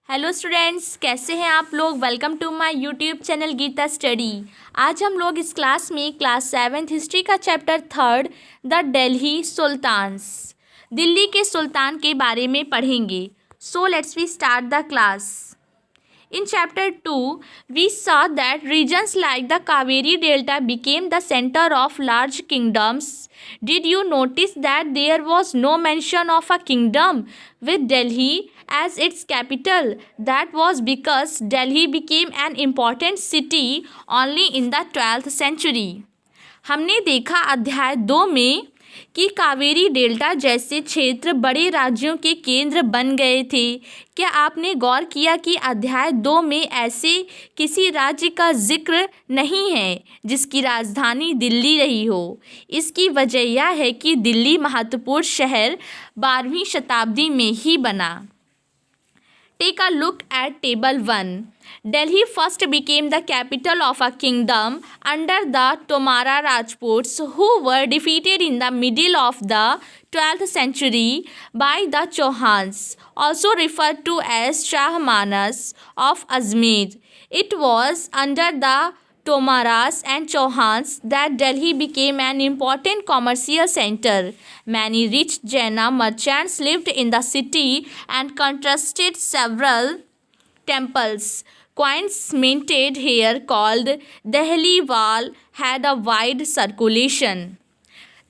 Hello students, कैसे हैं आप लोग। Welcome to my YouTube channel Geeta study. आज हम लोग इस क्लास में क्लास 7th हिस्ट्री का chapter 3 the Delhi sultans, Delhi के सुल्तान के बारे में पढ़ेंगे। So let's we start the class. In chapter 2, we saw that regions like the Kaveri Delta became the center of large kingdoms. Did you notice that there was no mention of a kingdom with Delhi as its capital? That was because Delhi became an important city only in the 12th century. हमने देखा अध्याय 2 में कि Kaveri delta जैसे क्षेत्र बड़े राज्यों के केंद्र बन गए थे। क्या आपने गौर किया कि अध्याय 2 में ऐसे किसी राज्य का जिक्र नहीं है जिसकी राजधानी दिल्ली रही हो? इसकी वजह यह है कि दिल्ली महत्वपूर्ण शहर 12वीं शताब्दी में ही बना। Take a look at table 1. Delhi first became the capital of a kingdom under the Tomara Rajputs, who were defeated in the middle of the 12th century by the Chauhans, also referred to as Shahmanas of Ajmer. It was under the Tomaras and Chauhans that Delhi became an important commercial center. Many rich Jaina merchants lived in the city and constructed several temples. Coins minted here called Dehli Wal had a wide circulation.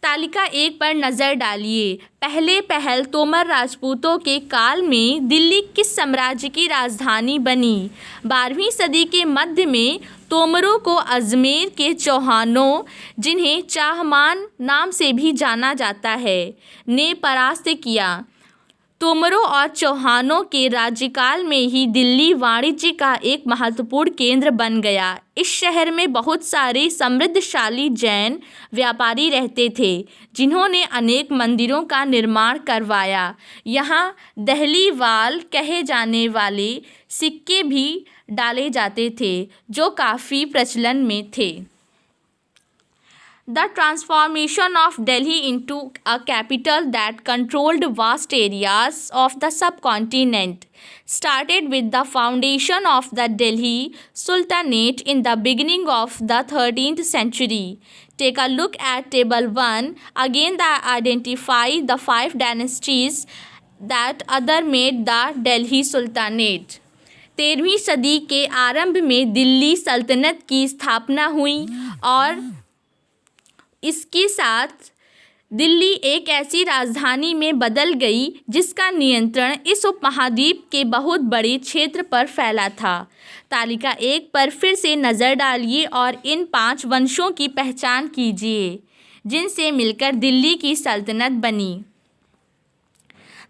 तालिका 1 पर नज़र डालिए। पहले पहल तोमर राजपूतों के काल में दिल्ली किस साम्राज्य की राजधानी बनी? 12वीं सदी के मध्य में तोमरों को अजमेर के चौहानों, जिन्हें चाहमान नाम से भी जाना जाता है, ने परास्त किया। तोमरों और चौहानों के राज्यकाल में ही दिल्ली वाणिज्य का एक महत्वपूर्ण केंद्र बन गया। इस शहर में बहुत सारे समृद्धशाली जैन व्यापारी रहते थे, जिन्होंने अनेक मंदिरों का निर्माण करवाया। यहाँ दहली वाल कहे जाने वाले सिक्के भी डाले जाते थे, जो काफ़ी प्रचलन में थे। The transformation of Delhi into a capital that controlled vast areas of the subcontinent started with the foundation of the Delhi Sultanate in the beginning of the 13th century. Take a look at table 1. Again, identify the 5 dynasties that other made the Delhi Sultanate. 13वीं सदी के आरंभ में दिल्ली सल्तनत की स्थापना हुई और इसके साथ दिल्ली एक ऐसी राजधानी में बदल गई जिसका नियंत्रण इस उपमहाद्वीप के बहुत बड़े क्षेत्र पर फैला था। तालिका 1 पर फिर से नज़र डालिए और इन 5 वंशों की पहचान कीजिए जिनसे मिलकर दिल्ली की सल्तनत बनी।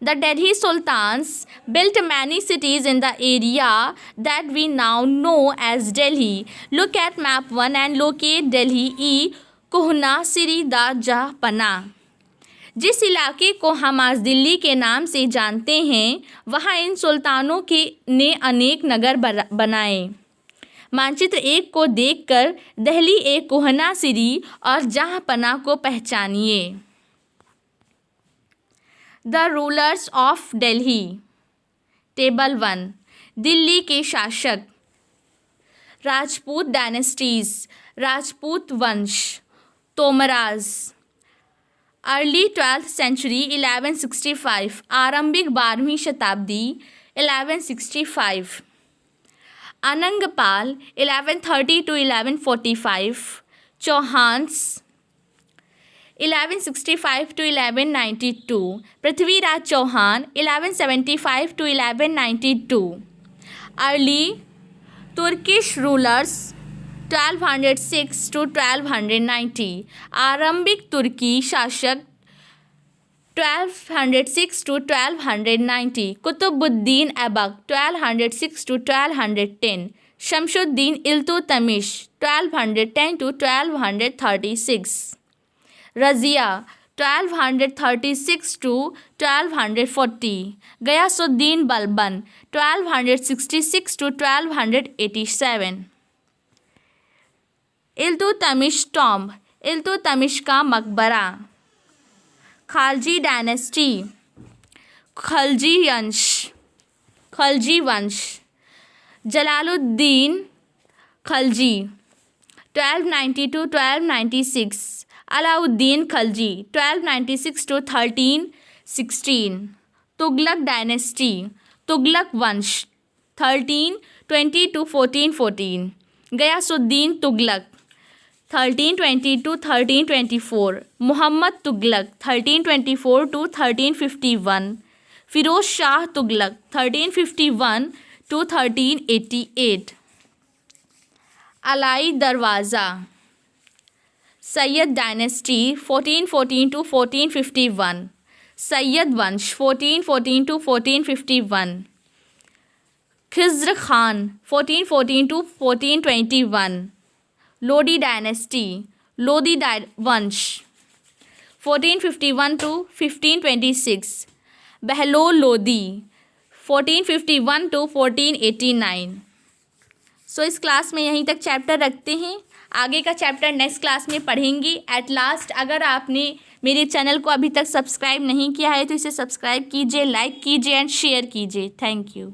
The Delhi Sultans built many cities in the area that we now know as Delhi. Look at map 1 and locate Delhi कोहना सिरी दा जहाँ पना। जिस इलाके को हम आज दिल्ली के नाम से जानते हैं, वहाँ इन सुल्तानों ने अनेक नगर बनाए। मानचित्र 1 को देखकर दिल्ली एक कोहना सिरी और जहाँ पना को पहचानिए। The rulers of Delhi. Table 1। Delhi के शासक। राजपूत डायनेस्टीज, राजपूत वंश। तोमराज। अर्ली 12th century 1165, आरंभिक 12वीं शताब्दी 1165। Anangpal 1130 to 1145। Chauhans 1165 to 1192। Prithviraj Chauhan 1175 to 1192। Early Turkish rulers 1206 to 1290। आरंभिक तुर्की शासक 1206 to 1290। Qutbuddin Aibak 1206 to 1210। Shamsuddin Iltutmish 1210 to 1236। Razia 1236 to 1240। Ghiyasuddin Balban 1266 to 1287। Iltutmish tomb, Iltutmish का मकबरा। खालजी डायनेस्टी, खलजी वंश, खलजी वंश, Jalaluddin Khalji 1290 to 1296, Alauddin Khalji 1296 to 1316, Tughlaq dynasty, Tughlaq वंश 1320 to 1414, Ghiyasuddin Tughlaq 1320 to 1324, Mohammad Tughlaq 1324 to 1351, Firoz Shah Tughlaq 1351 to 1388, Alai दरवाज़ा, सैयद डायनेस्टी 1414 to 1451, सैयद वंश 1414 to 1451, Khizr Khan 1414 to 1421, Lodi dynasty, Lodi वंश 1451 to 1526, बहलोल लोदी 1451 to 1489। सो इस क्लास में यहीं तक चैप्टर रखते हैं, आगे का चैप्टर नेक्स्ट क्लास में पढ़ेंगे। एट लास्ट, अगर आपने मेरे चैनल को अभी तक सब्सक्राइब नहीं किया है तो इसे सब्सक्राइब कीजिए, लाइक कीजिए एंड शेयर कीजिए। Thank you.